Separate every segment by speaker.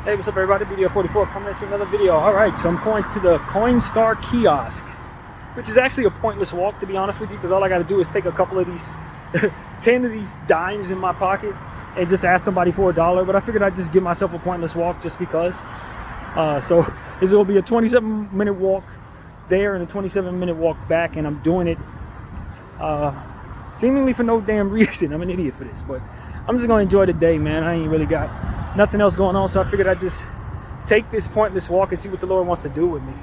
Speaker 1: Hey, what's up everybody? BDF 44 coming at you another video. Alright, so I'm going to the Coinstar kiosk, which is actually a pointless walk, to be honest with you, because all I got to do is take a couple of these 10 of these dimes in my pocket and just ask somebody for $1. But I figured I'd just give myself a pointless walk just because. So this will be a 27-minute walk there and a 27-minute walk back, and I'm doing it seemingly for no damn reason. I'm an idiot for this, but I'm just gonna enjoy the day, man. I ain't really got nothing else going on, so I figured I'd just take this pointless walk and see what the Lord wants to do with me.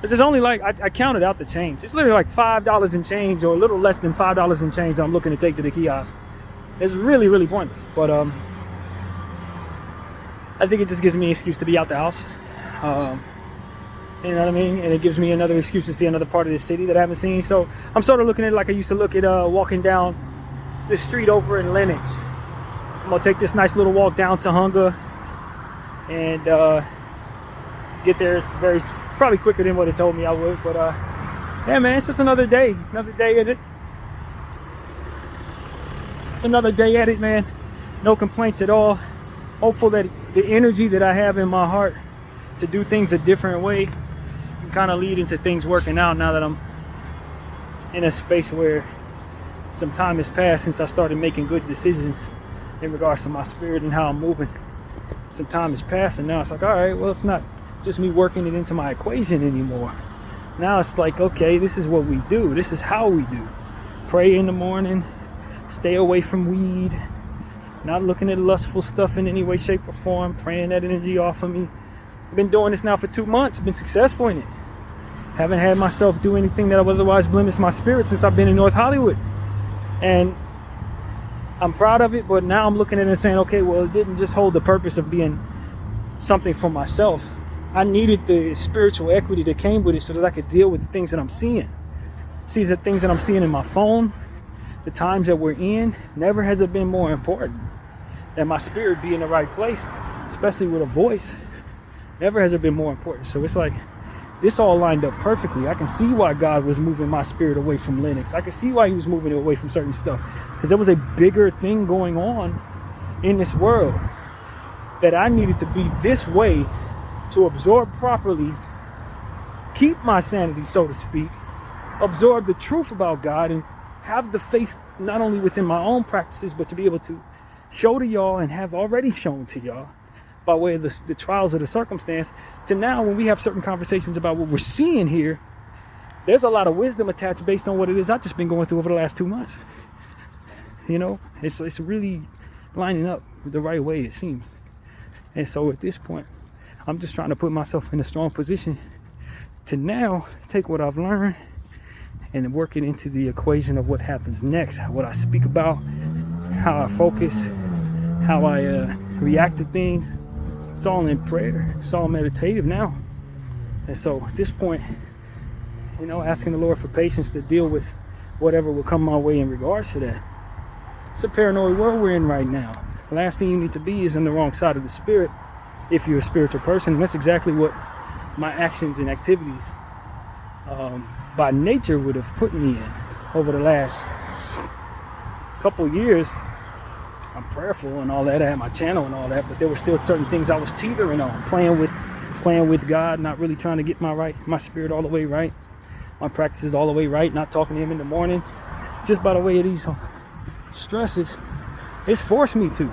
Speaker 1: This is only like, I counted out the change. It's literally like $5 and change, or a little less than $5 and change I'm looking to take to the kiosk. It's really, really pointless, but I think it just gives me an excuse to be out the house. You know what I mean? And it gives me another excuse to see another part of the city that I haven't seen. So I'm sort of looking at it like I used to look at walking down this street over in Lenox. I'm gonna take this nice little walk down to Hunger and get there. It's probably quicker than what it told me I would, but yeah, man, it's just another day at it. It's another day at it, man. No complaints at all. Hopeful that the energy that I have in my heart to do things a different way can kind of lead into things working out now that I'm in a space where some time has passed since I started making good decisions in regards to my spirit and how I'm moving. Some time has passed, and now it's like, all right, well, it's not just me working it into my equation anymore. Now it's like, okay, this is what we do. This is how we do. Pray in the morning, stay away from weed, not looking at lustful stuff in any way, shape, or form, praying that energy off of me. I've been doing this now for 2 months, been successful in it. Haven't had myself do anything that would otherwise blemish my spirit since I've been in North Hollywood. And I'm proud of it, but now I'm looking at it and saying, okay, well, it didn't just hold the purpose of being something for myself. I needed the spiritual equity that came with it so that I could deal with the things that I'm seeing. See, the things that I'm seeing in my phone, the times that we're in, never has it been more important that my spirit be in the right place, especially with a voice. Never has it been more important. So it's like, this all lined up perfectly. I can see why God was moving my spirit away from Lenox. I can see why he was moving it away from certain stuff, because there was a bigger thing going on in this world that I needed to be this way to absorb properly, keep my sanity, so to speak, absorb the truth about God, and have the faith not only within my own practices, but to be able to show to y'all, and have already shown to y'all by way of the trials of the circumstance, to now when we have certain conversations about what we're seeing here, there's a lot of wisdom attached based on what it is I've just been going through over the last 2 months. You know, it's really lining up the right way, it seems. And so at this point, I'm just trying to put myself in a strong position to now take what I've learned and work it into the equation of what happens next, what I speak about, how I focus, how I react to things. It's all in prayer. It's all meditative now. And so at this point, you know, asking the Lord for patience to deal with whatever will come my way in regards to that. It's a paranoid world we're in right now. The last thing you need to be is on the wrong side of the spirit if you're a spiritual person. And that's exactly what my actions and activities by nature would have put me in over the last couple years. I'm prayerful and all that. I had my channel and all that, but there were still certain things I was teetering on, playing with God, not really trying to get my spirit all the way right, my practices all the way right, not talking to him in the morning, just by the way of these stresses. It's forced me to,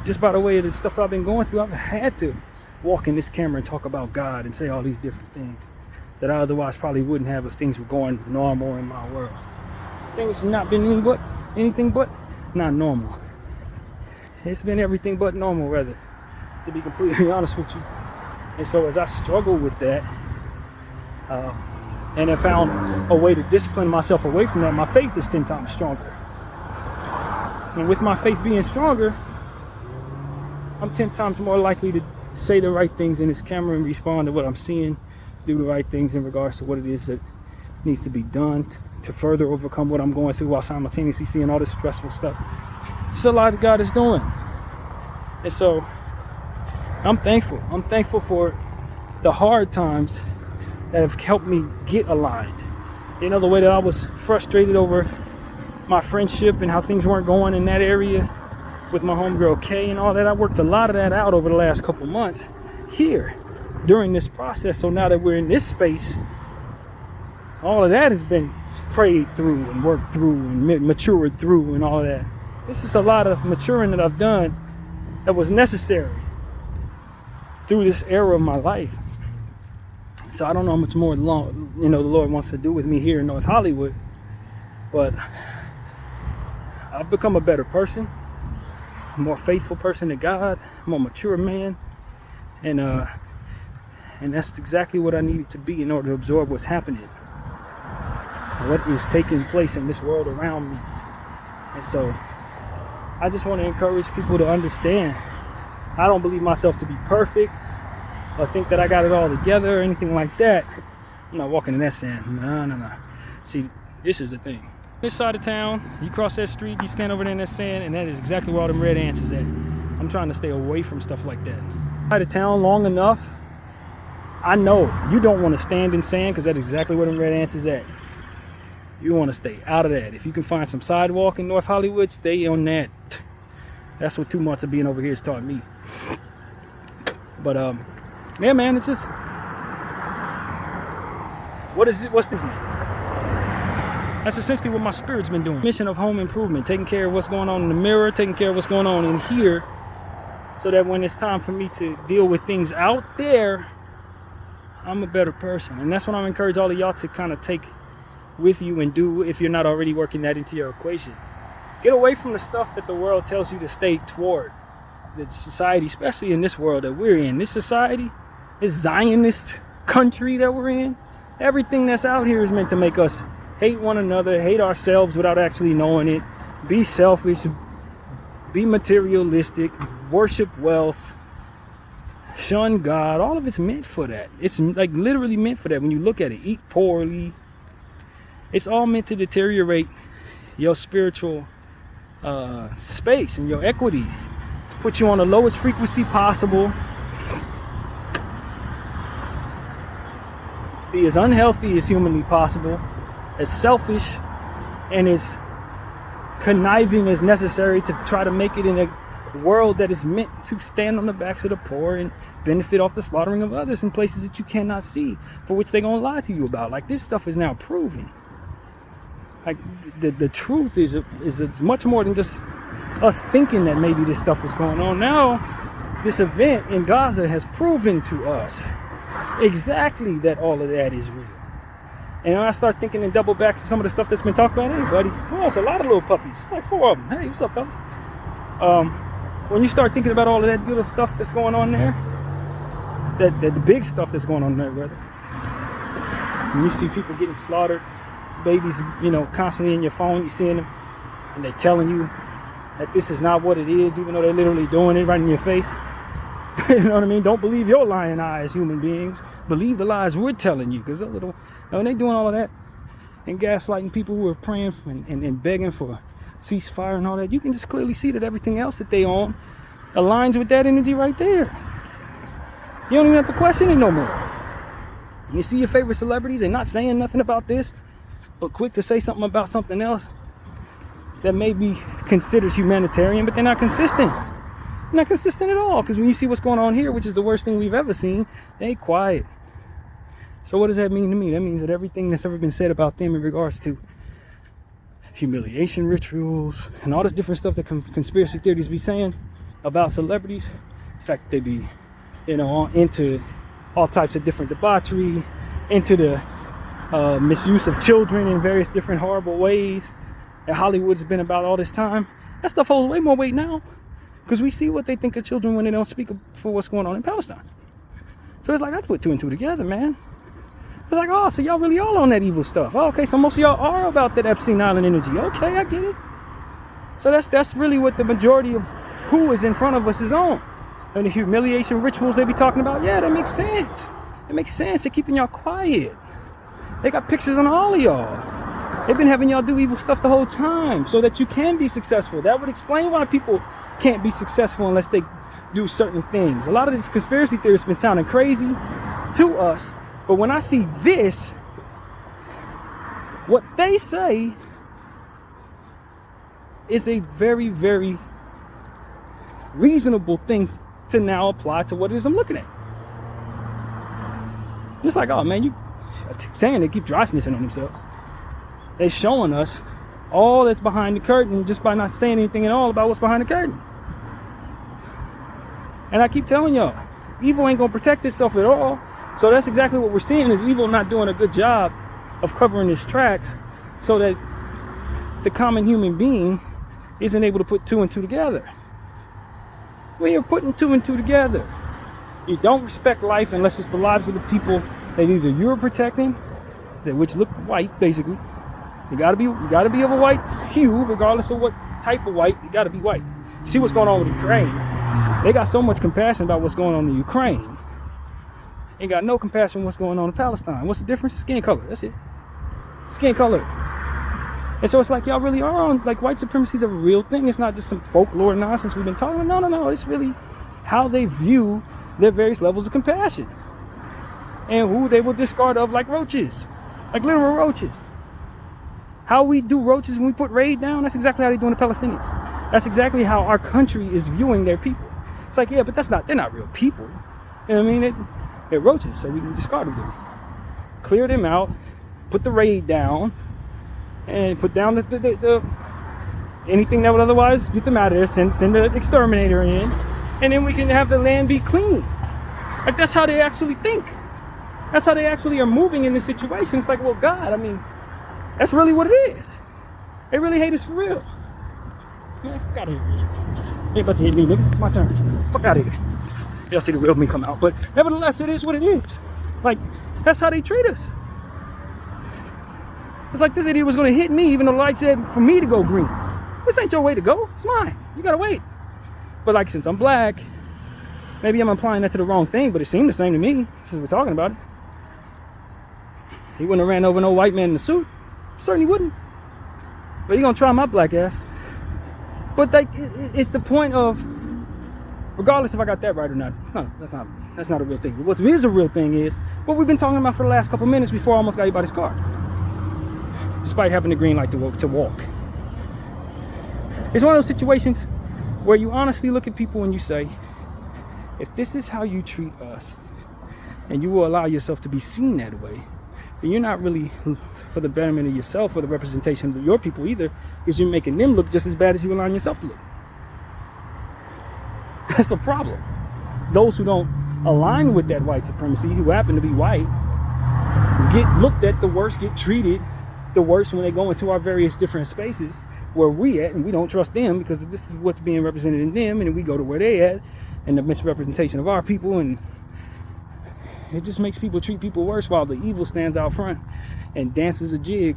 Speaker 1: just by the way of the stuff I've been going through. I've had to walk in this camera and talk about God and say all these different things that I otherwise probably wouldn't have if things were going normal in my world. Things have not been anything but not normal. It's been everything but normal, rather, to be completely honest with you. And so as I struggle with that, and have found a way to discipline myself away from that, my faith is 10 times stronger. And with my faith being stronger, I'm 10 times more likely to say the right things in this camera and respond to what I'm seeing, do the right things in regards to what it is that needs to be done to further overcome what I'm going through, while simultaneously seeing all this stressful stuff. It's a lot that God is doing. And so I'm thankful. I'm thankful for the hard times that have helped me get aligned. You know, the way that I was frustrated over my friendship and how things weren't going in that area, with my homegirl Kay and all that. I worked a lot of that out over the last couple months here during this process. So now that we're in this space, all of that has been prayed through and worked through and matured through and all of that. This is a lot of maturing that I've done that was necessary through this era of my life. So I don't know how much more the Lord wants to do with me here in North Hollywood, but I've become a better person, a more faithful person to God, a more mature man, and that's exactly what I needed to be in order to absorb what's happening, what is taking place in this world around me. And so I just want to encourage people to understand, I don't believe myself to be perfect or think that I got it all together or anything like that. I'm not walking in that sand. No. See, this is the thing. This side of town, you cross that street, you stand over there in that sand, and that is exactly where all them red ants is at. I'm trying to stay away from stuff like that. Side of town long enough, I know you don't want to stand in sand because that's exactly where them red ants is at. You want to stay out of that. If you can find some sidewalk in North Hollywood, stay on that. That's what 2 months of being over here has taught me. But yeah, man, it's just, what's this, man? That's essentially what my spirit's been doing. Mission of home improvement, taking care of what's going on in the mirror, taking care of what's going on in here, so that when it's time for me to deal with things out there, I'm a better person. And that's what I'm encouraging all of y'all to kind of take with you and do if you're not already working that into your equation. Get away from the stuff that the world tells you to stay toward. The society, especially in this world that we're in, this society, this Zionist country that we're in, everything that's out here is meant to make us hate one another, hate ourselves without actually knowing it, be selfish, be materialistic, worship wealth, shun God. All of it's meant for that. It's like literally meant for that when you look at it. Eat poorly. It's all meant to deteriorate your spiritual space and your equity. To put you on the lowest frequency possible. Be as unhealthy as humanly possible. As selfish and as conniving as necessary to try to make it in a world that is meant to stand on the backs of the poor and benefit off the slaughtering of others in places that you cannot see, for which they're gonna lie to you about. Like, this stuff is now proven. Like, the truth is it's much more than just us thinking that maybe this stuff is going on. Now, this event in Gaza has proven to us exactly that all of that is real. And when I start thinking and double back to some of the stuff that's been talked about, hey buddy, well, it's a lot of little puppies. It's like 4 of them. Hey, what's up, fellas? When you start thinking about all of that little stuff that's going on there, the big stuff that's going on there, brother. When you see people getting slaughtered, babies, constantly in your phone, you seeing them, and they're telling you that this is not what it is, even though they're literally doing it right in your face. You know what I mean? Don't believe your lying eyes, human beings. Believe the lies we're telling you, because when they doing all of that and gaslighting people who are praying and begging for ceasefire and all that, you can just clearly see that everything else that they own aligns with that energy right there. You don't even have to question it no more. You see your favorite celebrities, they're not saying nothing about this, but quick to say something about something else that may be considered humanitarian, but they're not consistent. Not consistent at all, because when you see what's going on here, which is the worst thing we've ever seen, they ain't quiet. So what does that mean to me? That means that everything that's ever been said about them in regards to humiliation rituals and all this different stuff that conspiracy theories be saying about celebrities, in fact, they be, into all types of different debauchery, into the misuse of children in various different horrible ways that Hollywood's been about all this time. That stuff holds way more weight now, because we see what they think of children when they don't speak for what's going on in Palestine. So it's like, I put 2 and 2 together, man. It's like, oh, so y'all really all on that evil stuff. Oh, okay, so most of y'all are about that Epstein Island energy. Okay, I get it. So that's really what the majority of who is in front of us is on. And the humiliation rituals they be talking about, yeah, that makes sense. It makes sense. They're keeping y'all quiet. They got pictures on all of y'all. They've been having y'all do evil stuff the whole time so that you can be successful. That would explain why people can't be successful unless they do certain things. A lot of these conspiracy theories have been sounding crazy to us, but when I see this, what they say is a very, very reasonable thing to now apply to what it is I'm looking at. It's like, oh man, you saying they keep dry snitching on themselves. They're showing us all that's behind the curtain just by not saying anything at all about what's behind the curtain. And I keep telling y'all, evil ain't gonna protect itself at all. So that's exactly what we're seeing, is evil not doing a good job of covering its tracks so that the common human being isn't able to put two and two together. When you're putting two and two together, you don't respect life unless it's the lives of the people that either you're protecting, that which look white basically. You gotta be of a white hue, regardless of what type of white. You gotta be white. You see what's going on with Ukraine? They got so much compassion about what's going on in Ukraine. Ain't got no compassion what's going on in Palestine. What's the difference? Skin color. That's it. Skin color. And so it's like y'all really are on, like, white supremacy is a real thing. It's not just some folklore nonsense we've been talking about. No. It's really how they view their various levels of compassion. And who they will discard of like roaches. Like literal roaches. How we do roaches when we put raid down, that's exactly how they doing the Palestinians. That's exactly how our country is viewing their people. It's like, yeah, but they're not real people. You know what I mean? They're roaches, so we can discard them. Clear them out, put the raid down, and put down the anything that would otherwise get them out of there, send the exterminator in, and then we can have the land be clean. Like, that's how they actually think. That's how they actually are moving in this situation. It's like, well, God, I mean, that's really what it is. They really hate us for real. Man, fuck out of here. Ain't about to hit me, nigga. It's my turn. Fuck out of here. Y'all see the real me come out. But nevertheless, it is what it is. Like, that's how they treat us. It's like this idiot was going to hit me even though the light said for me to go green. This ain't your way to go. It's mine. You got to wait. But like, since I'm black, maybe I'm applying that to the wrong thing, but it seemed the same to me since we're talking about it. He wouldn't have ran over no white man in a suit. Certainly wouldn't. But he gonna try my black ass. But like, it's the point of, regardless if I got that right or not, no, that's not a real thing. What is a real thing is what we've been talking about for the last couple minutes before I almost got hit by this car, despite having the green light to walk. It's one of those situations where you honestly look at people and you say, if this is how you treat us, and you will allow yourself to be seen that way, then you're not really for the betterment of yourself or the representation of your people either, because you're making them look just as bad as you allowing yourself to look. That's a problem. Those who don't align with that white supremacy, who happen to be white, get looked at the worst, get treated the worst when they go into our various different spaces where we at, and we don't trust them because this is what's being represented in them, and then we go to where they at, and the misrepresentation of our people, and it just makes people treat people worse while the evil stands out front and dances a jig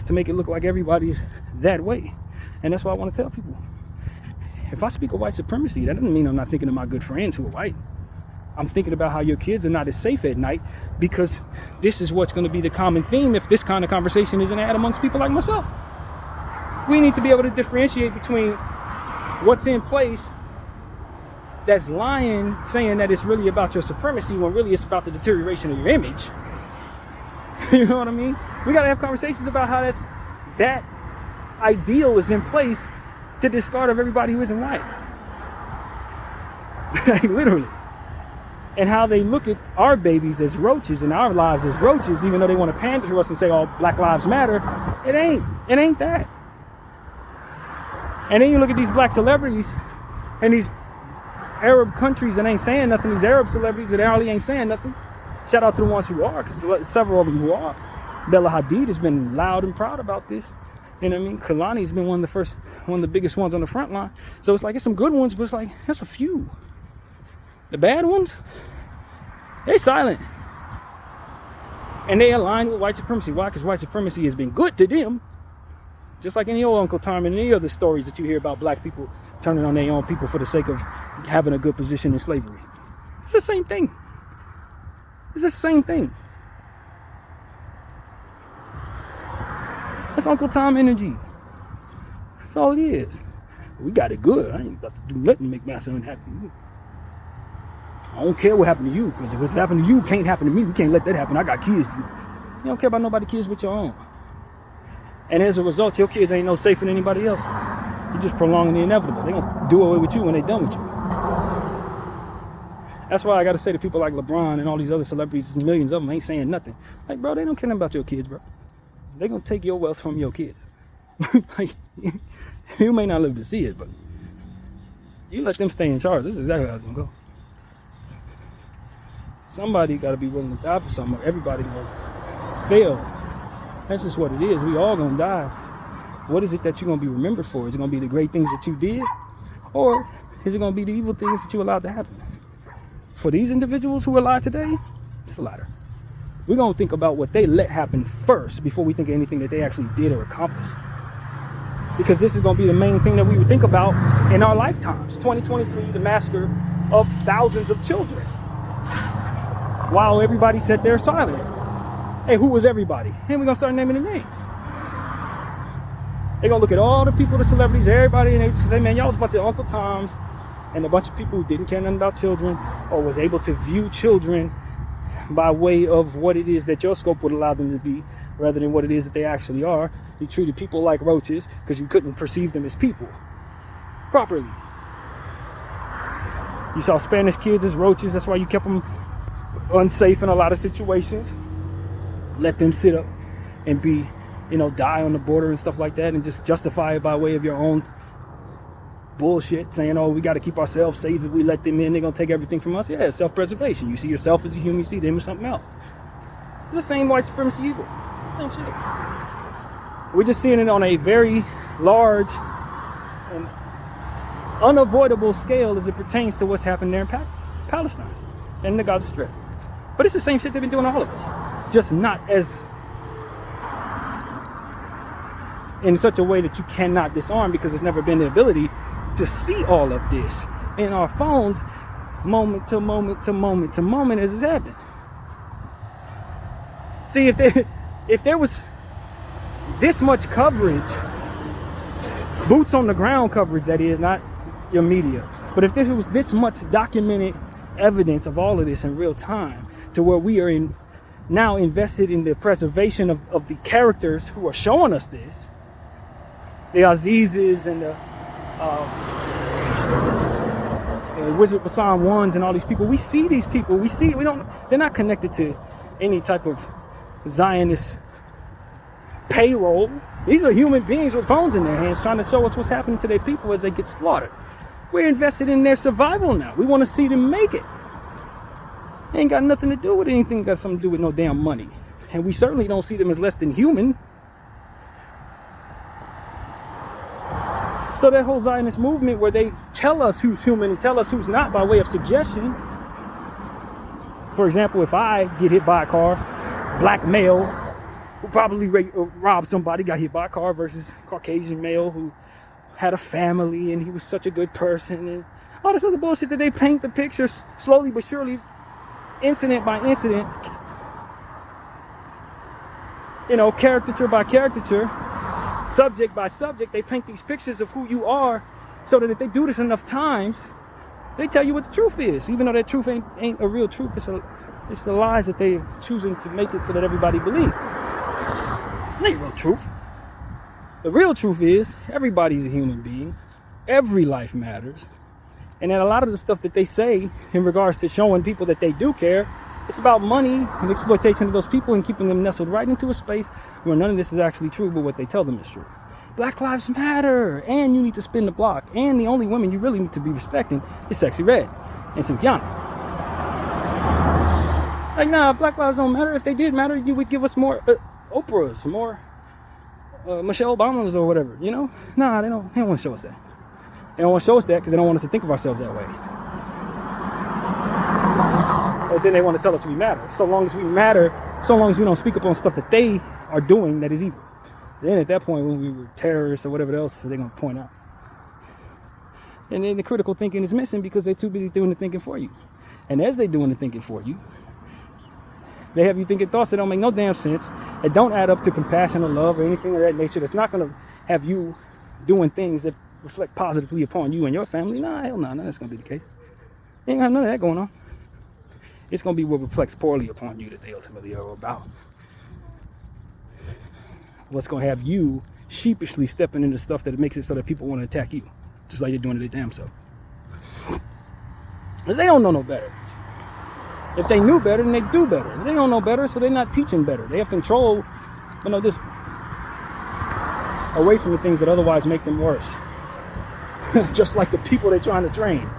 Speaker 1: to make it look like everybody's that way. And that's why I want to tell people, if I speak of white supremacy, that doesn't mean I'm not thinking of my good friends who are white. I'm thinking about how your kids are not as safe at night, because this is what's going to be the common theme if this kind of conversation isn't had amongst people like myself. We need to be able to differentiate between what's in place that's lying, saying that it's really about your supremacy when really it's about the deterioration of your image. You know what I mean? We got to have conversations about how that ideal is in place to discard of everybody who isn't white. Like, literally. And how they look at our babies as roaches and our lives as roaches, even though they want to pander to us and say, oh, Black Lives Matter. It ain't that. And then you look at these black celebrities and these Arab countries that ain't saying nothing, these Arab celebrities that hardly ain't saying nothing. Shout out to the ones who are, because several of them who are. Bella Hadid has been loud and proud about this. You know what I mean? Kalani's been one of the biggest ones on the front line. So it's like, it's some good ones, but it's like, that's a few. The bad ones, they silent. And they align with white supremacy. Why? Because white supremacy has been good to them. Just like any old Uncle Tom and any other stories that you hear about black people turning on their own people for the sake of having a good position in slavery. It's the same thing. It's the same thing. That's Uncle Tom energy. That's all it is. We got it good. I ain't about to do nothing to make Master unhappy. I don't care what happened to you, because if what's happened to you can't happen to me, we can't let that happen. I got kids. You don't care about nobody's kids but your own. And as a result, your kids ain't no safer than anybody else's. You're just prolonging the inevitable. They're going to do away with you when they're done with you. That's why I got to say to people like LeBron and all these other celebrities, millions of them ain't saying nothing. Like, bro, they don't care about your kids, bro. They're going to take your wealth from your kids. Like, you may not live to see it, but you let them stay in charge. This is exactly how it's going to go. Somebody got to be willing to die for something, or everybody going to fail. That's just what it is. We all going to die. What is it that you're going to be remembered for? Is it going to be the great things that you did? Or is it going to be the evil things that you allowed to happen? For these individuals who are alive today, it's the latter. We're going to think about what they let happen first before we think of anything that they actually did or accomplished. Because this is going to be the main thing that we would think about in our lifetimes. 2023, the massacre of thousands of children. While everybody sat there silent. Hey, who was everybody? And we're going to start naming the names. They're going to look at all the people, the celebrities, everybody, and they just say, man, y'all was a bunch of Uncle Toms and a bunch of people who didn't care nothing about children or was able to view children by way of what it is that your scope would allow them to be rather than what it is that they actually are. You treated people like roaches because you couldn't perceive them as people properly. You saw Spanish kids as roaches. That's why you kept them unsafe in a lot of situations. Let them sit up and be, die on the border and stuff like that and just justify it by way of your own bullshit, saying, oh, we got to keep ourselves safe. If we let them in, they're going to take everything from us. Yeah, self-preservation. You see yourself as a human, you see them as something else. It's the same white supremacy evil. Same shit. We're just seeing it on a very large and unavoidable scale as it pertains to what's happened there in Palestine and the Gaza Strip. But it's the same shit they've been doing to all of us. Just not as in such a way that you cannot disarm, because there's never been the ability to see all of this in our phones moment to moment to moment to moment as it's happening. See, if there was this much coverage, boots on the ground coverage, that is, not your media, but if there was this much documented evidence of all of this in real time, to where we are now invested in the preservation of the characters who are showing us this, the Azizes and the Wizard Basan ones and all these people. We see these people. They're not connected to any type of Zionist payroll. These are human beings with phones in their hands trying to show us what's happening to their people as they get slaughtered. We're invested in their survival now. We want to see them make it. It ain't got nothing to do with anything, got something to do with no damn money. And we certainly don't see them as less than human. So that whole Zionist movement where they tell us who's human and tell us who's not by way of suggestion. For example, if I get hit by a car, black male who probably robbed somebody, got hit by a car, versus Caucasian male who had a family and he was such a good person, and all this other bullshit that they paint the pictures slowly but surely, incident by incident, caricature by caricature, subject by subject. They paint these pictures of who you are so that if they do this enough times, they tell you what the truth is, even though that truth ain't a real truth. It's the lies that they're choosing to make it so that everybody believes. It ain't real truth. The real truth is everybody's a human being. Every life matters. And then a lot of the stuff that they say in regards to showing people that they do care, it's about money and exploitation of those people and keeping them nestled right into a space where none of this is actually true, but what they tell them is true. Black lives matter, and you need to spin the block, and the only women you really need to be respecting is Sexy Red and Sukiana. Like, nah, black lives don't matter. If they did matter, you would give us more Oprahs, more Michelle Obamas or whatever, Nah, they don't want to show us that. They don't want to show us that because they don't want us to think of ourselves that way. But then they want to tell us we matter. So long as we matter, so long as we don't speak up on stuff that they are doing that is evil. Then at that point, when we were terrorists or whatever else, they're going to point out. And then the critical thinking is missing because they're too busy doing the thinking for you. And as they're doing the thinking for you, they have you thinking thoughts that don't make no damn sense, that don't add up to compassion or love or anything of that nature, that's not going to have you doing things that reflect positively upon you and your family. Nah, hell no, that's going to be the case. They ain't got none of that going on. It's going to be what reflects poorly upon you that they ultimately are about. What's going to have you sheepishly stepping into stuff that makes it so that people want to attack you, just like they're doing it their damn self. Because they don't know no better. If they knew better, then they do better. They don't know better, so they're not teaching better. They have control, just away from the things that otherwise make them worse. Just like the people they're trying to train.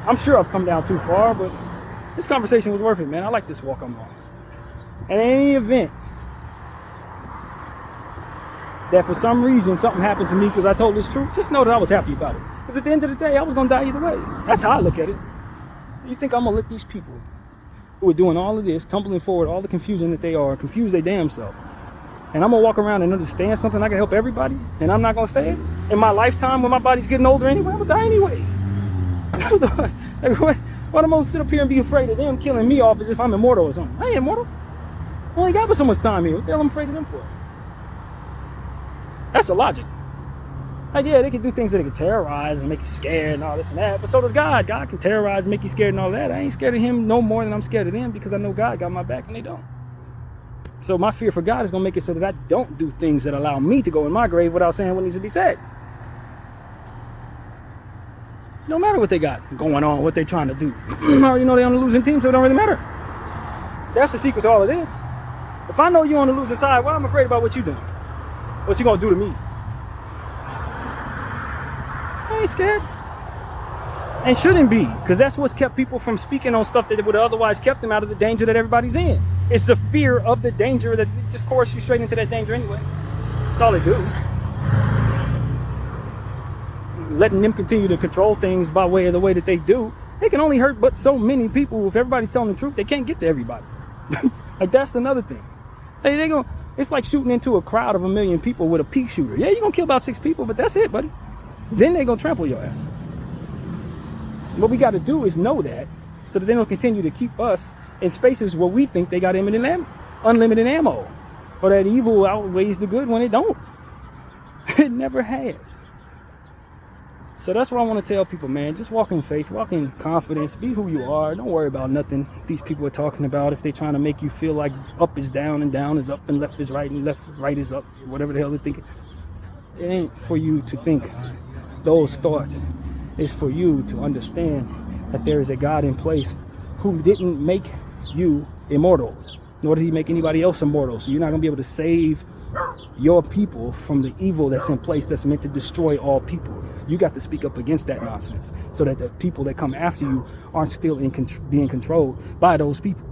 Speaker 1: I'm sure I've come down too far, but this conversation was worth it, man. I like this walk I'm on. And in any event that for some reason something happens to me because I told this truth, just know that I was happy about it. Because at the end of the day, I was going to die either way. That's how I look at it. You think I'm going to let these people who are doing all of this, tumbling forward, all the confusion that they are, confuse their damn self, and I'm going to walk around and understand something I can help everybody, and I'm not going to say it? In my lifetime, when my body's getting older anyway, I'm going to die anyway. What I'm going to sit up here and be afraid of them killing me off as if I'm immortal or something? I ain't immortal. I only got but so much time here. What the hell am I afraid of them for? That's the logic. Like, yeah, they can do things that they can terrorize and make you scared and all this and that, but so does God. God can terrorize and make you scared and all that. I ain't scared of him no more than I'm scared of them, because I know God got my back and they don't. So my fear for God is going to make it so that I don't do things that allow me to go in my grave without saying what needs to be said. No matter what they got going on, what they're trying to do. I already know they're on the losing team, so it don't really matter. That's the secret to all of this. If I know you're on the losing side, well, I'm afraid about what you're doing. What you going to do to me. I ain't scared. And shouldn't be, because that's what's kept people from speaking on stuff that would have otherwise kept them out of the danger that everybody's in. It's the fear of the danger that just course you straight into that danger anyway. That's all they do. Letting them continue to control things by way of the way that they do, they can only hurt but so many people. If everybody's telling the truth, they can't get to everybody. Like, that's another thing. It's like shooting into a crowd of 1 million people with a pea shooter. Yeah, you're going to kill about 6 people, but that's it, buddy. Then they're going to trample your ass. What we got to do is know that, so that they don't continue to keep us in spaces where we think they got unlimited ammo, or that evil outweighs the good when it don't. It never has. So that's what I want to tell people, man. Just walk in faith, walk in confidence, be who you are. Don't worry about nothing these people are talking about. If they're trying to make you feel like up is down and down is up and left is right and right is up, whatever the hell they're thinking. It ain't for you to think those thoughts. It's for you to understand that there is a God in place who didn't make you immortal, nor did he make anybody else immortal. So you're not going to be able to save your people from the evil that's in place that's meant to destroy all people. You got to speak up against that nonsense so that the people that come after you aren't still being controlled by those people.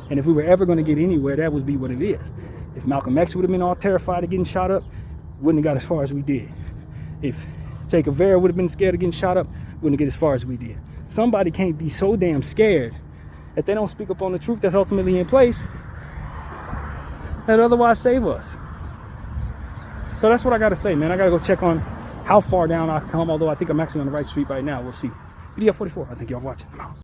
Speaker 1: And if we were ever going to get anywhere, that would be what it is. If Malcolm X would have been all terrified of getting shot up, wouldn't have got as far as we did. If Che Guevara would have been scared of getting shot up, wouldn't get as far as we did. Somebody can't be so damn scared that they don't speak up on the truth that's ultimately in place that otherwise save us. So that's what I got to say, man. I got to go check on how far down I come, although I think I'm actually on the right street right now. We'll see. BDF 44. I thank y'all for watching. I'm out.